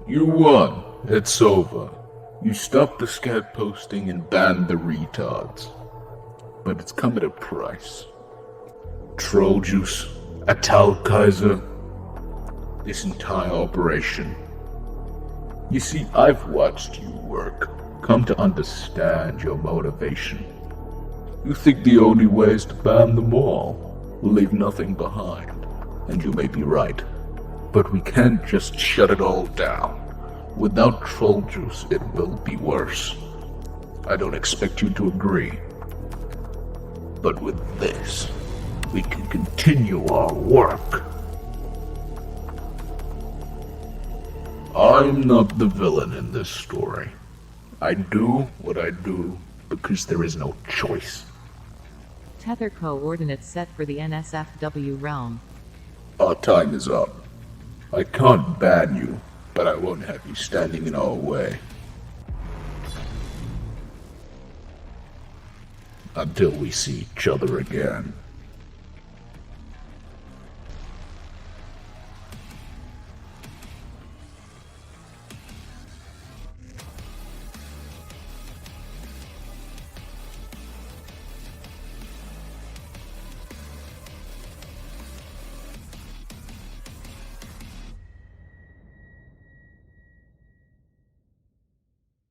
You won. It's over. You stopped the scat posting and banned the retards. But it's come at a price. Troll juice, Kaiser, this entire operation. You see, I've watched you work, come to understand your motivation. You think the only way is to ban them all, we'll leave nothing behind, and you may be right. But we can't just shut it all down. Without troll juice, it will be worse. I don't expect you to agree. But with this, we can continue our work. I'm not the villain in this story. I do what I do because there is no choice. Tether coordinates set for the NSFW realm. Our time is up. I can't ban you, but I won't have you standing in our way. Until we see each other again.